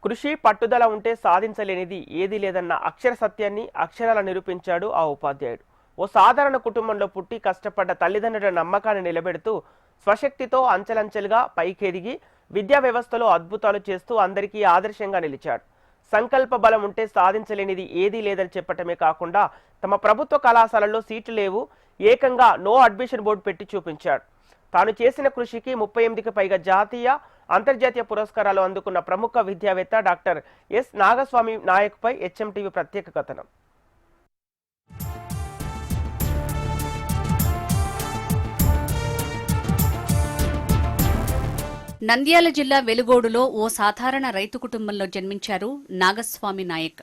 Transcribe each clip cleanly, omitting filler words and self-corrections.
కృషి పట్టుదల ఉంటే సాధించలేనిది ఏదీ లేదన్న అక్షర సత్యాన్ని అక్షరాల నిరూపించాడు ఆ ఉపాధ్యాయుడు. ఓ సాధారణ కుటుంబంలో పుట్టి కష్టపడ్డ తల్లిదండ్రుల నమ్మకాన్ని నిలబెడుతూ స్వశక్తితో అంచెలంచెలుగా పైకెదిగి విద్యా వ్యవస్థలో అద్భుతాలు చేస్తూ అందరికీ ఆదర్శంగా నిలిచాడు. సంకల్ప బలం ఉంటే సాధించలేనిది ఏదీ లేదని చెప్పటమే కాకుండా తమ ప్రభుత్వ కళాశాలల్లో సీట్లు లేవు, ఏకంగా నో అడ్మిషన్ బోర్డు పెట్టి చూపించాడు. తాను చేసిన కృషికి 38కి పైగా జాతీయ అంతర్జాతీయ పురస్కారాలు అందుకున్న ప్రముఖ విద్యావేత్త డాక్టర్ ఎస్ నాగస్వామి నాయక్ పై హెచ్ఎంటీవీ ప్రత్యేక కథనం. నంద్యాల జిల్లా వెలుగోడులో ఓ సాధారణ రైతు కుటుంబంలో జన్మించారు నాగస్వామి నాయక్.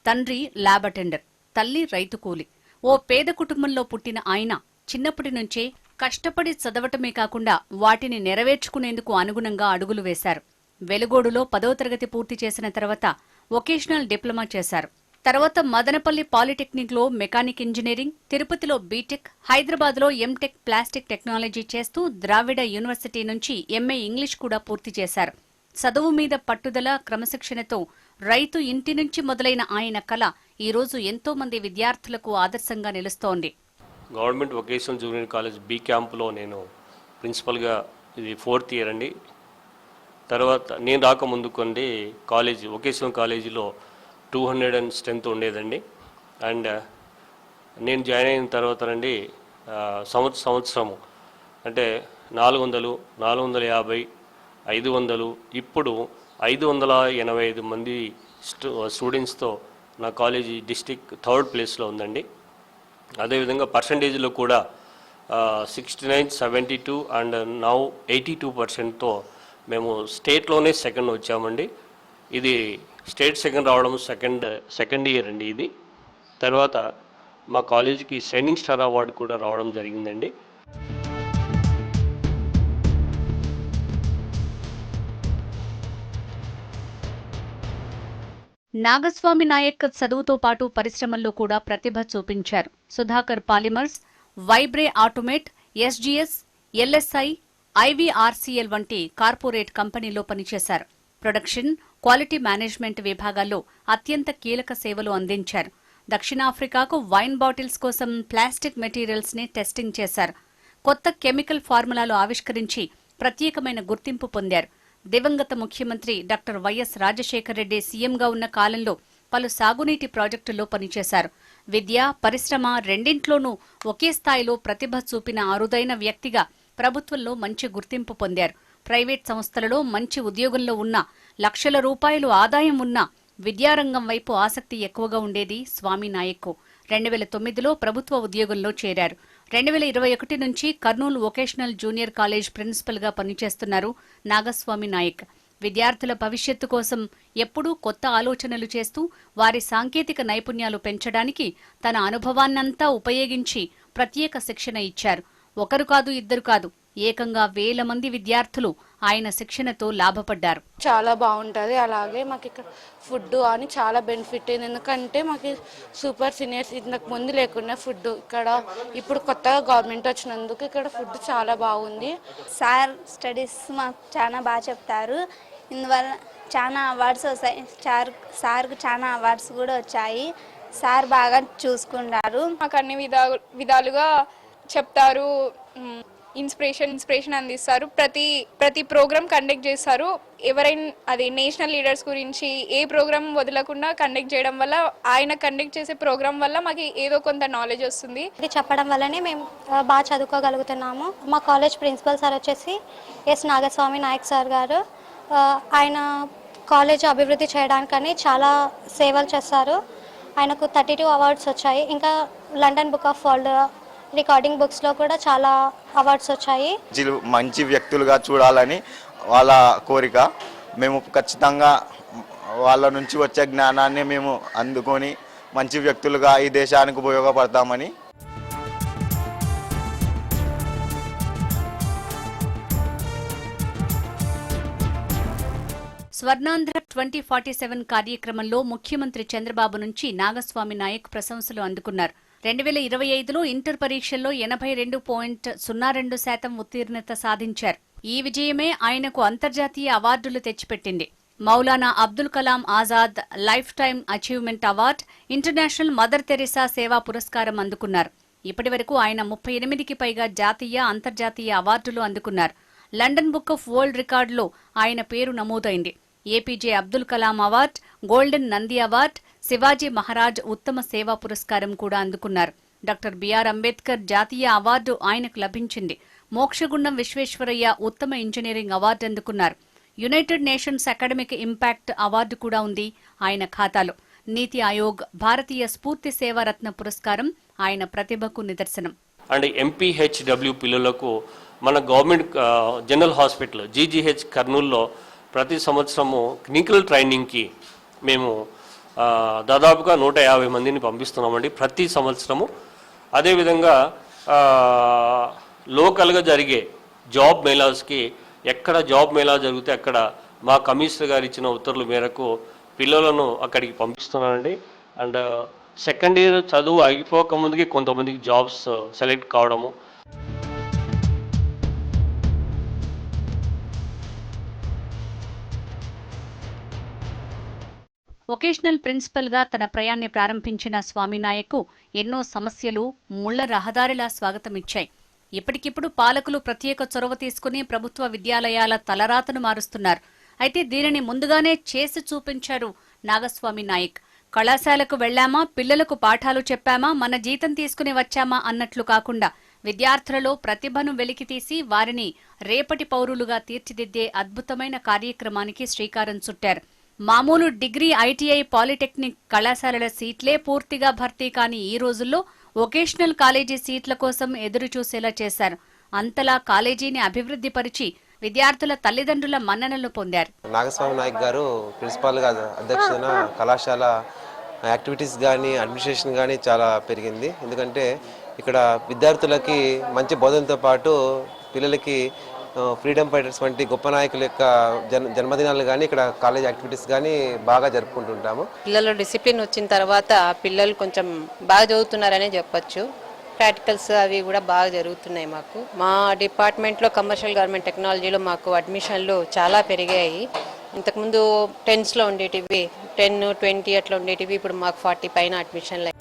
తండ్రి ల్యాబ్ అటెండర్, తల్లి రైతు కూలి. ఓ పేద కుటుంబంలో పుట్టిన ఆయన చిన్నప్పటి నుంచే కష్టపడి చదవటమే కాకుండా వాటిని నెరవేర్చుకునేందుకు అనుగుణంగా అడుగులు వేశారు. వెలుగోడులో 10వ తరగతి పూర్తి చేసిన తర్వాత వొకేషనల్ డిప్లొమా చేశారు. తర్వాత మదనపల్లి పాలిటెక్నిక్ లో మెకానిక్ ఇంజనీరింగ్, తిరుపతిలో బీటెక్, హైదరాబాద్లో ఎంటెక్ ప్లాస్టిక్ టెక్నాలజీ చేస్తూ ద్రావిడ యూనివర్సిటీ నుంచి ఎంఏ ఇంగ్లీష్ కూడా పూర్తి చేశారు. చదువు మీద పట్టుదల, క్రమశిక్షణతో రైతు ఇంటి నుంచి మొదలైన ఆయన కళ ఈ రోజు ఎంతో మంది విద్యార్థులకు ఆదర్శంగా నిలుస్తోంది. Government vocational junior college B క్యాంపులో నేను ప్రిన్సిపల్గా ఇది 4th ఇయర్ అండి. తర్వాత నేను రాకముందుకండి కాలేజీ వొకేషనల్ కాలేజీలో 200 స్ట్రెంత్ ఉండేదండి. అండ్ నేను జాయిన్ అయిన తర్వాత రండి సంవత్సరము అంటే 400, 450, 500, ఇప్పుడు 585 మంది స్టూడెంట్స్తో నా కాలేజీ డిస్టిక్ 3rd ప్లేస్లో ఉందండి. అదేవిధంగా పర్సంటేజ్లో కూడా 69, 72 అండ్ నౌ 82%తో మేము స్టేట్లోనే సెకండ్ వచ్చామండి. ఇది స్టేట్ సెకండ్ రావడం సెకండ్ ఇయర్ అండి ఇది. తర్వాత మా కాలేజీకి షైనింగ్ స్టార్ అవార్డు కూడా రావడం జరిగిందండి. నాగస్వామి నాయక్ చదువుతో పాటు పరిశ్రమల్లో కూడా ప్రతిభ చూపించారు. సుధాకర్ పాలిమర్స్, వైబ్రే ఆటోమేట్, ఎస్జీఎస్, ఎల్ఎస్ఐ, ఐవీఆర్సీఎల్ వంటి కార్పొరేట్ కంపెనీల్లో పనిచేశారు. ప్రొడక్షన్, క్వాలిటీ మేనేజ్మెంట్ విభాగాల్లో అత్యంత కీలక సేవలు అందించారు. దక్షిణాఫ్రికాకు వైన్ బాటిల్స్ కోసం ప్లాస్టిక్ మెటీరియల్స్ ని టెస్టింగ్ చేశారు. కొత్త కెమికల్ ఫార్ములాలు ఆవిష్కరించి ప్రత్యేకమైన గుర్తింపు పొందారు. దివంగత ముఖ్యమంత్రి డాక్టర్ వైఎస్ రాజశేఖర రెడ్డి సీఎంగా ఉన్న కాలంలో పలు సాగునీటి ప్రాజెక్టుల్లో పనిచేశారు. విద్య, పరిశ్రమ రెండింట్లోనూ ఒకే స్థాయిలో ప్రతిభ చూపిన అరుదైన వ్యక్తిగా ప్రభుత్వంలో మంచి గుర్తింపు పొందారు. ప్రైవేట్ సంస్థలలో మంచి ఉద్యోగంలో ఉన్న, లక్షల రూపాయలు ఆదాయం ఉన్న విద్యారంగం వైపు ఆసక్తి ఎక్కువగా ఉండేది స్వామి నాయక్. 2009లో ప్రభుత్వ ఉద్యోగంలో చేరారు. 2021 నుంచి కర్నూలు వొకేషనల్ జూనియర్ కాలేజ్ ప్రిన్సిపల్గా పనిచేస్తున్నారు నాగస్వామి నాయక్. విద్యార్థుల భవిష్యత్తు కోసం ఎప్పుడూ కొత్త ఆలోచనలు చేస్తూ వారి సాంకేతిక నైపుణ్యాలు పెంచడానికి తన అనుభవాన్నంతా ఉపయోగించి ప్రత్యేక శిక్షణ ఇచ్చారు. ఒకరు కాదు, ఇద్దరు కాదు, ఏకంగా 1000 మంది విద్యార్థులు ఆయన శిక్షణతో లాభపడ్డారు. చాలా బాగుంటుంది. అలాగే మాకు ఇక్కడ ఫుడ్ అని చాలా బెనిఫిట్ అయింది. ఎందుకంటే మాకు సూపర్ సీనియర్స్ ఇంతకు ముందు లేకుండా ఫుడ్ ఇక్కడ ఇప్పుడు కొత్తగా గవర్నమెంట్ వచ్చినందుకు ఇక్కడ ఫుడ్ చాలా బాగుంది. సార్ స్టడీస్ మాకు చాలా బాగా చెప్తారు. ఇందువల్ల చాలా అవార్డ్స్ వస్తాయి. సార్కు చాలా అవార్డ్స్ కూడా వచ్చాయి. సార్ బాగా చూసుకుంటారు. మాకు అన్ని విధాలుగా చెప్తారు. ఇన్స్పిరేషన్ అందిస్తారు. ప్రతి ప్రోగ్రామ్ కండక్ట్ చేస్తారు. ఎవరైనా అది నేషనల్ లీడర్స్ గురించి ఏ ప్రోగ్రామ్ వదలకుండా కండక్ట్ చేయడం వల్ల, ఆయన కండక్ట్ చేసే ప్రోగ్రామ్ వల్ల మాకు ఏదో కొంత నాలెడ్జ్ వస్తుంది. ఇది చెప్పడం వల్లనే మేము బాగా చదువుకోగలుగుతున్నాము. మా కాలేజ్ ప్రిన్సిపల్ సార్ వచ్చేసి ఎస్ నాగస్వామి నాయక్ సార్ గారు. ఆయన కాలేజ్ అభివృద్ధి చేయడానికని చాలా సేవలు చేస్తారు. ఆయనకు 32 అవార్డ్స్ వచ్చాయి. ఇంకా London book of world recording బుక్స్లో కూడా చాలా అవార్డ్స్ వచ్చాయి. మంచి వ్యక్తులుగా చూడాలని వాళ్ళ కోరిక. మేము ఖచ్చితంగా వాళ్ళ నుంచి వచ్చే జ్ఞానాన్ని మేము అందుకొని మంచి వ్యక్తులుగా ఈ దేశానికి ఉపయోగపడతామని. స్వర్ణాంధ్ర 2047 కార్యక్రమంలో ముఖ్యమంత్రి చంద్రబాబు నుంచి నాగస్వామి నాయక్ ప్రశంసలు అందుకున్నారు. 2025లో ఇంటర్ పరీక్షల్లో 82.02% ఉత్తీర్ణత సాధించారు. ఈ విజయమే ఆయనకు అంతర్జాతీయ అవార్డులు తెచ్చిపెట్టింది. Maulana Abdul Kalam Azad life time achievement award, international mother Teresa సేవా పురస్కారం అందుకున్నారు. ఇప్పటి వరకు ఆయన 38కి పైగా జాతీయ, అంతర్జాతీయ అవార్డులు అందుకున్నారు. లండన్ బుక్ ఆఫ్ వరల్డ్ రికార్డులో ఆయన పేరు నమోదైంది. APJ Abdul Kalam award, golden Nandi award, Shivaji Maharaj ఉత్తమ సేవా పురస్కారం కూడా అందుకున్నారు. డాక్టర్ బిఆర్ అంబేద్కర్ జాతీయ అవార్డు ఆయనకు లభించింది. మోక్షగుండం విశ్వేశ్వరయ్య ఉత్తమ ఇంజనీరింగ్ అవార్డు అందుకున్నారు. United nations academic impact award కూడా ఉంది ఆయన ఖాతాలో. నీతి ఆయోగ్ భారతీయ స్ఫూర్తి సేవారత్న పురస్కారం ఆయన ప్రతిభకు నిదర్శనం. అండ్ ఎంపీహెచ్డబ్ల్యూ పిల్లలకు మన గవర్నమెంట్ జనరల్ హాస్పిటల్ జీజీహెచ్ కర్నూలులో ప్రతి సంవత్సరము క్లినికల్ ట్రైనింగ్కి మేము దాదాపుగా 150 మందిని పంపిస్తున్నామండి ప్రతి సంవత్సరము. అదేవిధంగా లోకల్గా జరిగే జాబ్ మేళాస్కి ఎక్కడ జాబ్ మేళా జరిగితే అక్కడ మా కమిషనర్ గారు ఇచ్చిన ఉత్తర్వుల మేరకు పిల్లలను అక్కడికి పంపిస్తున్నానండి. అండ్ సెకండ్ ఇయర్ చదువు అయిపోక ముందుకి కొంతమందికి జాబ్స్ సెలెక్ట్ కావడము. వొకేషనల్ ప్రిన్సిపల్ గా తన ప్రయాణాన్ని ప్రారంభించిన స్వామినాయక్ ఎన్నో సమస్యలు ముళ్ల రహదారిలా స్వాగతమిచ్చాయి. ఇప్పటికిప్పుడు పాలకులు ప్రత్యేక చొరవ తీసుకుని ప్రభుత్వ విద్యాలయాల తలరాతను మారుస్తున్నారు. అయితే దీనిని ముందుగానే చేసి చూపించారు నాగస్వామి నాయక్. కళాశాలకు వెళ్లామా, పిల్లలకు పాఠాలు చెప్పామా, మన జీతం తీసుకుని వచ్చామా అన్నట్లు కాకుండా విద్యార్థులలో ప్రతిభను వెలికితీసి వారిని రేపటి పౌరులుగా తీర్చిదిద్దే అద్భుతమైన కార్యక్రమానికి శ్రీకారం చుట్టారు. మామూలు డిగ్రీ, ఐటీఐ, పాలిటెక్నిక్ కళాశాలల సీట్లే పూర్తిగా భర్తీ కాని ఈ రోజుల్లో వొకేషనల్ కాలేజీ సీట్ల కోసం ఎదురు చూసేలా చేశారు. అంతలా కాలేజీని అభివృద్ధి పరిచి విద్యార్థుల తల్లిదండ్రుల మన్ననలు పొందారు. నాగస్వామి నాయక్ గారు ప్రిన్సిపాల్ గా అధ్యక్షతన కళాశాల యాక్టివిటీస్ కానీ అడ్మినిస్ట్రేషన్ కానీ చాలా పెరిగింది. ఎందుకంటే ఇక్కడ విద్యార్థులకి మంచి బోధనతో పాటు పిల్లలకి ఫ్రీడమ్ ఫైటర్స్ వంటి గొప్ప నాయకుల యొక్క జన్మదినాలు కానీ ఇక్కడ కాలేజ్ యాక్టివిటీస్ కానీ బాగా జరుపుకుంటుంటాము. పిల్లలు డిసిప్లిన్ వచ్చిన తర్వాత పిల్లలు కొంచెం బాగా చదువుతున్నారనే చెప్పొచ్చు. ప్రాక్టికల్స్ అవి కూడా బాగా జరుగుతున్నాయి. మాకు మా డిపార్ట్మెంట్లో కమర్షియల్ గవర్నమెంట్ టెక్నాలజీలో మాకు అడ్మిషన్లు చాలా పెరిగాయి. ఇంతకుముందు 10s ఉండేటివి 10, 20 అట్లా ఉండేటివి ఇప్పుడు మాకు 40 పైన అడ్మిషన్లు.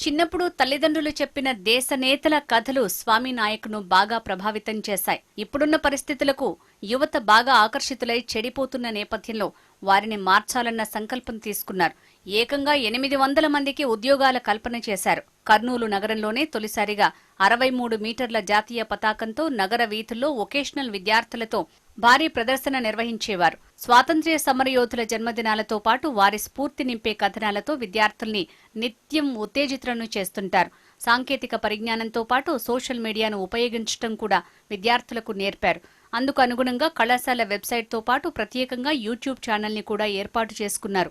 చిన్నప్పుడు తల్లిదండ్రులు చెప్పిన దేశ నేతల కథలు స్వామి నాయక్ను బాగా ప్రభావితం చేశాయి. ఇప్పుడున్న పరిస్థితులకు యువత బాగా ఆకర్షితులై చెడిపోతున్న నేపథ్యంలో వారిని మార్చాలన్న సంకల్పం తీసుకున్నారు. ఏకంగా 800 మందికి ఉద్యోగాల కల్పన చేశారు. కర్నూలు నగరంలోనే తొలిసారిగా 63 మీటర్ల జాతీయ పతాకంతో నగర వీధుల్లో వొకేషనల్ విద్యార్థులతో భారీ ప్రదర్శన నిర్వహించేవారు. స్వాతంత్ర్య సమరయోధుల జన్మదినాలతో పాటు వారి స్ఫూర్తి నింపే కథనాలతో విద్యార్థుల్ని నిత్యం ఉత్తేజితులను చేస్తుంటారు. సాంకేతిక పరిజ్ఞానంతో పాటు సోషల్ మీడియాను ఉపయోగించడం కూడా విద్యార్థులకు నేర్పారు. అందుకు అనుగుణంగా కళాశాల వెబ్సైట్తో పాటు ప్రత్యేకంగా యూట్యూబ్ ఛానల్ని కూడా ఏర్పాటు చేసుకున్నారు.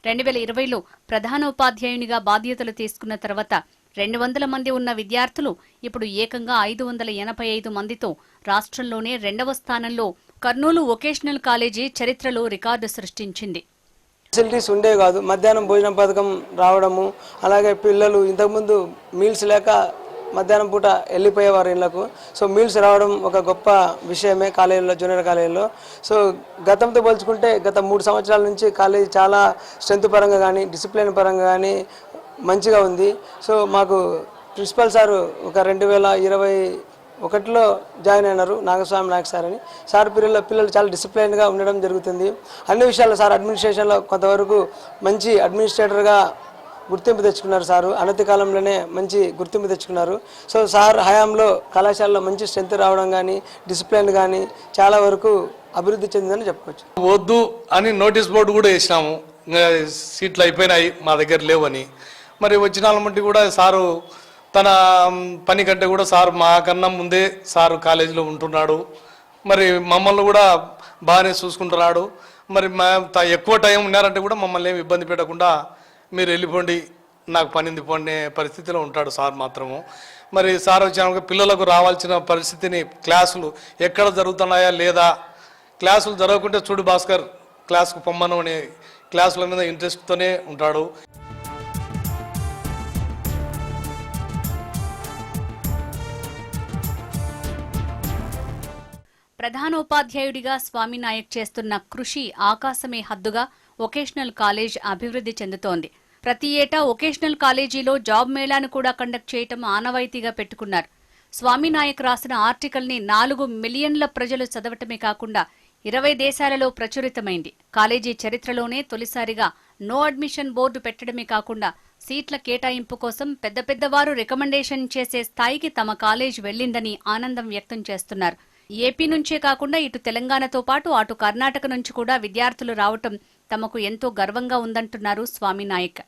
2020లో ప్రధానోపాధ్యాయునిగా బాధ్యతలు తీసుకున్న తర్వాత 200 మంది ఉన్న విద్యార్థులు ఇప్పుడు ఏకంగా 585 మందితో రాష్ట్రంలోనే 2వ స్థానంలో కర్నూలు వొకేషనల్ కాలేజీ చరిత్రలో రికార్డు సృష్టించింది. ఫెసిలిటీస్ ఉండేవి కాదు. మధ్యాహ్నం భోజనం పథకం రావడము, అలాగే పిల్లలు ఇంతకుముందు మీల్స్ లేక మధ్యాహ్నం పూట వెళ్ళిపోయేవారు ఇళ్లకు. సో మీల్స్ రావడం ఒక గొప్ప విషయమే కాలేజీలో, జూనియర్ కాలేజీలో. సో గతంతో పోల్చుకుంటే గత 3 సంవత్సరాల నుంచి కాలేజీ చాలా స్ట్రెంత్ పరంగా కానీ డిసిప్లిన్ పరంగా కానీ మంచిగా ఉంది. సో మాకు ప్రిన్సిపల్ సారు ఒక 2021లో జాయిన్ అయినారు, నాగస్వామి నాయక్ సార్ అని. సార్ పిల్లలు చాలా డిసిప్లైన్గా ఉండడం జరుగుతుంది. అన్ని విషయాల్లో సార్ అడ్మినిస్ట్రేషన్లో కొంతవరకు మంచి అడ్మినిస్ట్రేటర్గా గుర్తింపు తెచ్చుకున్నారు. సారు అనతి కాలంలోనే మంచి గుర్తింపు తెచ్చుకున్నారు. సో సార్ హయాంలో కళాశాలలో మంచి స్ట్రెంత్ రావడం కానీ డిసిప్లిన్ కానీ చాలా వరకు అభివృద్ధి చెందిందని చెప్పుకోవచ్చు. వద్దు అని నోటీస్ బోర్డు కూడా వేసినాము, సీట్లు అయిపోయినాయి మా దగ్గర లేవని. మరి వచ్చిన వాళ్ళ మట్టి కూడా సారు తన పని కంటే కూడా సారు మాకన్నా ముందే సారు కాలేజీలో ఉంటున్నాడు. మరి మమ్మల్ని కూడా బాగానే చూసుకుంటున్నాడు. మరి ఎక్కువ టైం ఉన్నారంటే కూడా మమ్మల్ని ఏమి ఇబ్బంది పెట్టకుండా మీరు వెళ్ళిపోండి, నాకు పనింది పోండి పరిస్థితిలో ఉంటాడు సార్ మాత్రము. మరి సార్ వచ్చిన పిల్లలకు రావాల్సిన పరిస్థితిని క్లాసులు ఎక్కడ జరుగుతున్నాయా లేదా, క్లాసులు జరగకుంటే చూడు భాస్కర్ క్లాస్కు పొమ్మను అనే క్లాసుల మీద ఇంట్రెస్ట్తోనే ఉంటాడు. ప్రధానోపాధ్యాయుడిగా స్వామినాయక్ చేస్తున్న కృషి ఆకాశమే హద్దుగా వొకేషనల్ కాలేజ్ అభివృద్ధి చెందుతోంది. ప్రతి ఏటా వొకేషనల్ కాలేజీలో జాబ్ మేళాను కూడా కండక్ట్ చేయటం ఆనవాయితీగా పెట్టుకున్నారు. స్వామినాయక్ రాసిన ఆర్టికల్ని 4 మిలియన్ల ప్రజలు చదవటమే కాకుండా 20 దేశాలలో ప్రచురితమైంది. కాలేజీ చరిత్రలోనే తొలిసారిగా నో అడ్మిషన్ బోర్డు పెట్టడమే కాకుండా సీట్ల కేటాయింపు కోసం పెద్దవారు రికమెండేషన్ చేసే స్థాయికి తమ కాలేజ్ వెళ్లిందని ఆనందం వ్యక్తం చేస్తున్నారు. ఏపీ నుంచే కాకుండా ఇటు తెలంగాణతో పాటు అటు కర్ణాటక నుంచి కూడా విద్యార్థులు రావటం తమకు ఎంతో గర్వంగా ఉందంటున్నారు స్వామినాయక్.